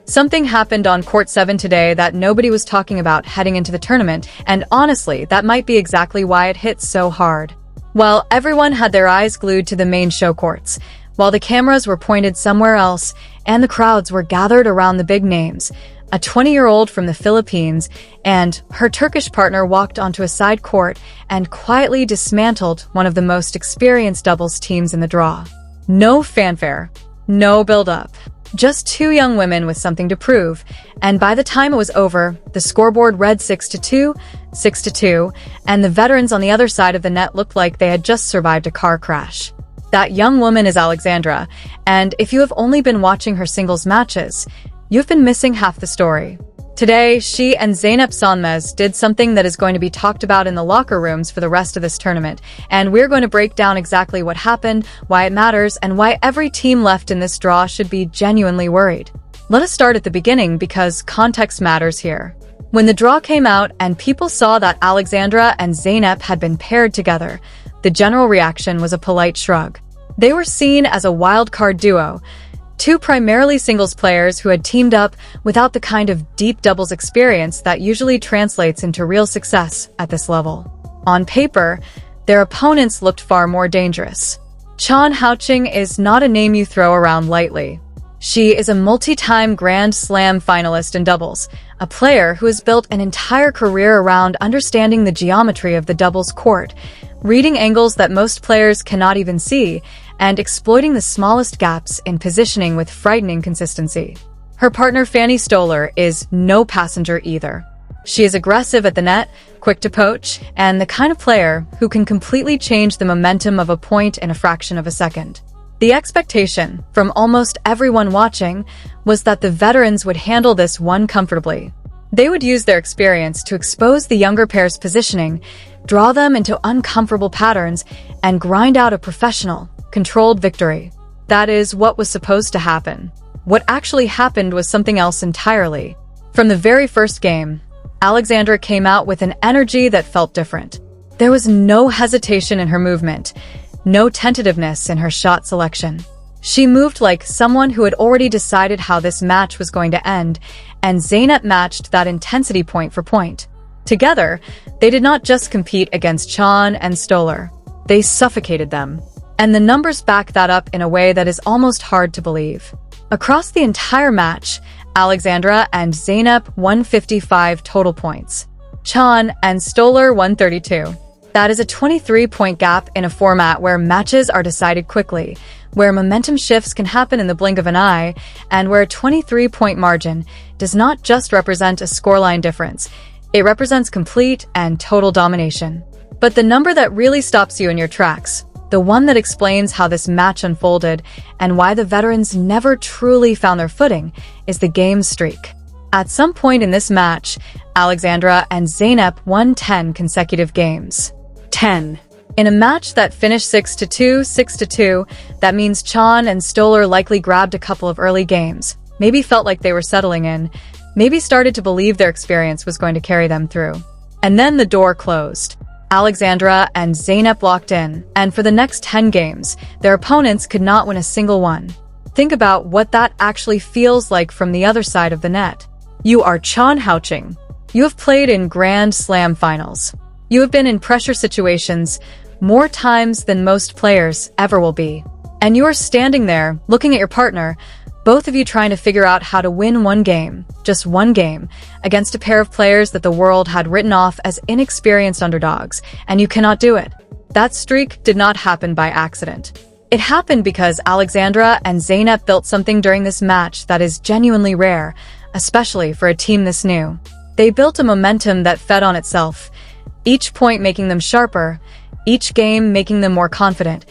Something happened on Court 7 today that nobody was talking about heading into the tournament, and honestly, that might be exactly why it hit so hard. Well, everyone had their eyes glued to the main show courts, while the cameras were pointed somewhere else, and the crowds were gathered around the big names. A 20-year-old from the Philippines and her Turkish partner walked onto a side court and quietly dismantled one of the most experienced doubles teams in the draw. No fanfare, no build-up. Just two young women with something to prove, and by the time it was over, the scoreboard read 6-2, 6-2, and the veterans on the other side of the net looked like they had just survived a car crash. That young woman is Alexandra, and if you have only been watching her singles matches, you've been missing half the story. Today, she and Zeynep Sönmez did something that is going to be talked about in the locker rooms for the rest of this tournament, and we're going to break down exactly what happened, why it matters, and why every team left in this draw should be genuinely worried. Let us start at the beginning because context matters here. When the draw came out and people saw that Alexandra and Zeynep had been paired together, the general reaction was a polite shrug. They were seen as a wild-card duo, two primarily singles players who had teamed up without the kind of deep doubles experience that usually translates into real success at this level. On paper, their opponents looked far more dangerous. Chan Haoqing is not a name you throw around lightly. She is a multi-time Grand Slam finalist in doubles, a player who has built an entire career around understanding the geometry of the doubles court, reading angles that most players cannot even see, and exploiting the smallest gaps in positioning with frightening consistency. Her partner Fanny Stollár is no passenger either. She is aggressive at the net, quick to poach, and the kind of player who can completely change the momentum of a point in a fraction of a second. The expectation from almost everyone watching was that the veterans would handle this one comfortably. They would use their experience to expose the younger pair's positioning, draw them into uncomfortable patterns, and grind out a professional, controlled victory. That is what was supposed to happen. What actually happened was something else entirely. From the very first game, Alexandra came out with an energy that felt different. There was no hesitation in her movement, no tentativeness in her shot selection. She moved like someone who had already decided how this match was going to end, and Zeynep matched that intensity point for point. Together, they did not just compete against Chan and Stollár. They suffocated them. And the numbers back that up in a way that is almost hard to believe. Across the entire match, Alexandra and Zeynep won 55 total points. Chan and Stollár won 32. That is a 23-point gap in a format where matches are decided quickly, where momentum shifts can happen in the blink of an eye, and where a 23-point margin does not just represent a scoreline difference, it represents complete and total domination. But the number that really stops you in your tracks, the one that explains how this match unfolded and why the veterans never truly found their footing, is the game streak. At some point in this match, Alexandra and Zeynep won 10 consecutive games. 10. In a match that finished 6-2, 6-2, that means Chan and Stollár likely grabbed a couple of early games, maybe felt like they were settling in, maybe started to believe their experience was going to carry them through. And then the door closed. Alexandra and Zeynep locked in, and for the next 10 games, their opponents could not win a single one. Think about what that actually feels like from the other side of the net. You are Chan Haoqing. You have played in Grand Slam finals. You have been in pressure situations more times than most players ever will be. And you are standing there, looking at your partner, both of you trying to figure out how to win one game, just one game, against a pair of players that the world had written off as inexperienced underdogs, and you cannot do it. That streak did not happen by accident. It happened because Alexandra and Zeynep built something during this match that is genuinely rare, especially for a team this new. They built a momentum that fed on itself, each point making them sharper, each game making them more confident,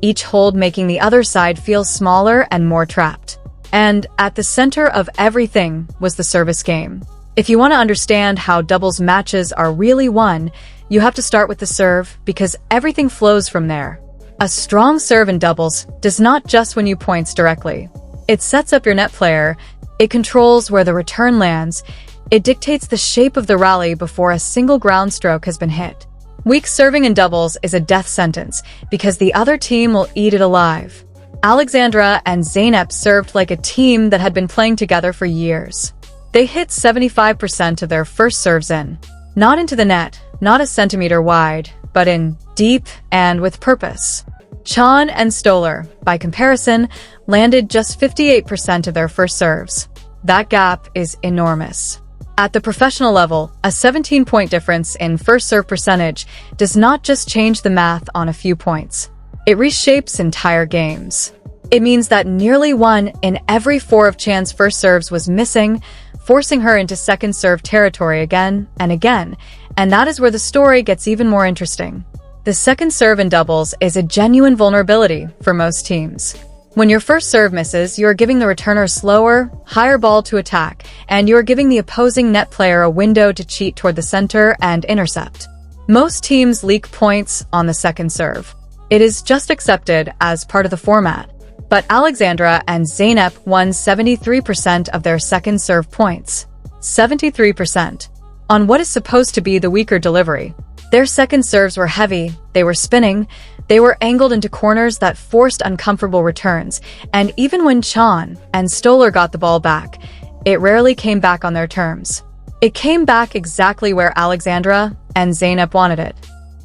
each hold making the other side feel smaller and more trapped. And at the center of everything was the service game. If you want to understand how doubles matches are really won, you have to start with the serve because everything flows from there. A strong serve in doubles does not just win you points directly. It sets up your net player, it controls where the return lands, it dictates the shape of the rally before a single ground stroke has been hit. Weak serving in doubles is a death sentence because the other team will eat it alive. Alexandra and Zeynep served like a team that had been playing together for years. They hit 75% of their first serves in. Not into the net, not a centimeter wide, but in deep and with purpose. Chan and Stollár, by comparison, landed just 58% of their first serves. That gap is enormous. At the professional level, a 17-point difference in first serve percentage does not just change the math on a few points. It reshapes entire games. It means that nearly 1 in every 4 of Chan's first serves was missing, forcing her into second serve territory again and again, and that is where the story gets even more interesting. The second serve in doubles is a genuine vulnerability for most teams. When your first serve misses, you are giving the returner a slower, higher ball to attack, and you are giving the opposing net player a window to cheat toward the center and intercept. Most teams leak points on the second serve. It is just accepted as part of the format. But Alexandra and Zeynep won 73% of their second serve points. 73%. On what is supposed to be the weaker delivery. Their second serves were heavy, they were spinning, they were angled into corners that forced uncomfortable returns, and even when Chan and Stollár got the ball back, it rarely came back on their terms. It came back exactly where Alexandra and Zeynep wanted it.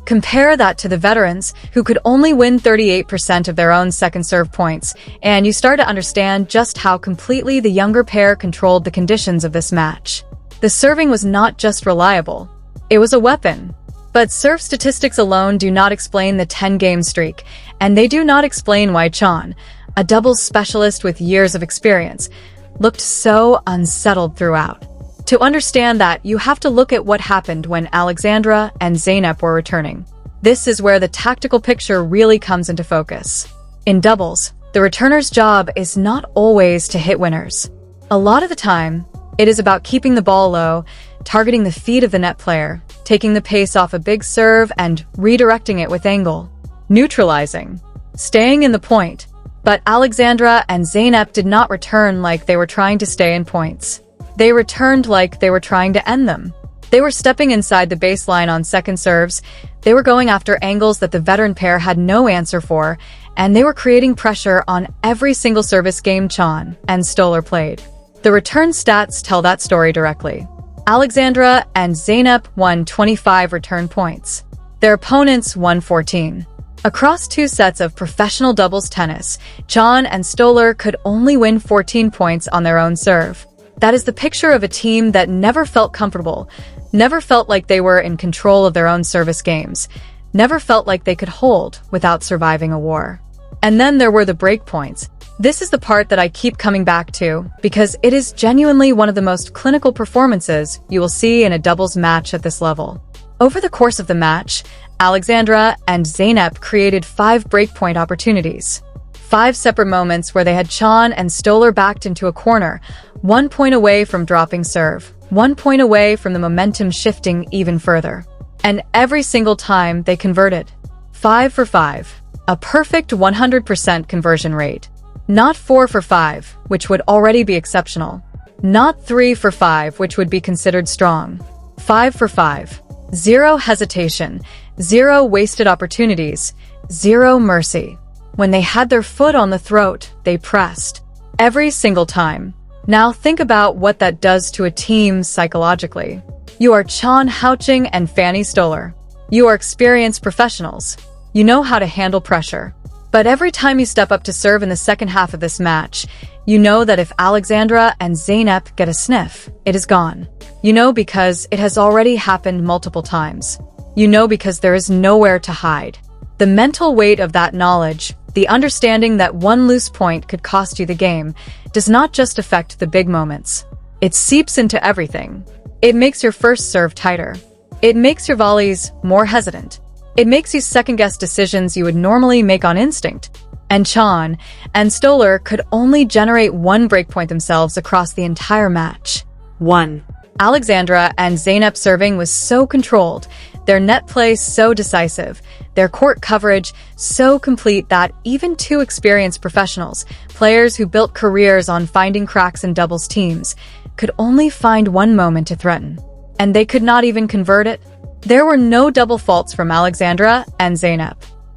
Compare that to the veterans, who could only win 38% of their own second serve points, and you start to understand just how completely the younger pair controlled the conditions of this match. The serving was not just reliable, it was a weapon. But serve statistics alone do not explain the 10-game streak, and they do not explain why Chan, a doubles specialist with years of experience, looked so unsettled throughout. To understand that, you have to look at what happened when Alexandra and Zeynep were returning. This is where the tactical picture really comes into focus. In doubles, the returner's job is not always to hit winners. A lot of the time, it is about keeping the ball low, targeting the feet of the net player, taking the pace off a big serve and redirecting it with angle, neutralizing, staying in the point. But Alexandra and Zeynep did not return like they were trying to stay in points. They returned like they were trying to end them. They were stepping inside the baseline on second serves, they were going after angles that the veteran pair had no answer for, and they were creating pressure on every single service game Chan and Stollár played. The return stats tell that story directly. Alexandra and Zeynep won 25 return points. Their opponents won 14. Across 2 sets of professional doubles tennis, Chan and Stollár could only win 14 points on their own serve. That is the picture of a team that never felt comfortable, never felt like they were in control of their own service games, never felt like they could hold without surviving a war. And then there were the break points. This is the part that I keep coming back to, because it is genuinely one of the most clinical performances you will see in a doubles match at this level. Over the course of the match, Alexandra and Zeynep created 5 breakpoint opportunities. 5 separate moments where they had Chan and Stollár backed into a corner, 1 point away from dropping serve, 1 point away from the momentum shifting even further. And every single time they converted. 5 for 5. A perfect 100% conversion rate. Not 4 for 5, which would already be exceptional. Not 3 for 5, which would be considered strong. 5 for 5. 0 hesitation, 0 wasted opportunities, 0 mercy. When they had their foot on the throat, they pressed. Every single time. Now think about what that does to a team psychologically. You are Chan Houching and Fanny Stollár. You are experienced professionals. You know how to handle pressure. But every time you step up to serve in the second half of this match, you know that if Alexandra and Zeynep get a sniff, it is gone. You know because it has already happened multiple times. You know because there is nowhere to hide. The mental weight of that knowledge, the understanding that 1 loose point could cost you the game, does not just affect the big moments. It seeps into everything. It makes your first serve tighter. It makes your volleys more hesitant. It makes you second-guess decisions you would normally make on instinct. And Chan and Stollár could only generate 1 breakpoint themselves across the entire match. 1. Alexandra and Zeynep serving was so controlled, their net play so decisive, their court coverage so complete that even 2 experienced professionals, players who built careers on finding cracks in doubles teams, could only find 1 moment to threaten. And they could not even convert it. There were no double faults from Alexandra and Zeynep.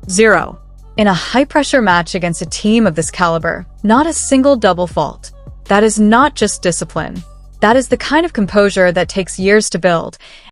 0. In a high-pressure match against a team of this caliber, not a single double fault. That is not just discipline. That is the kind of composure that takes years to build,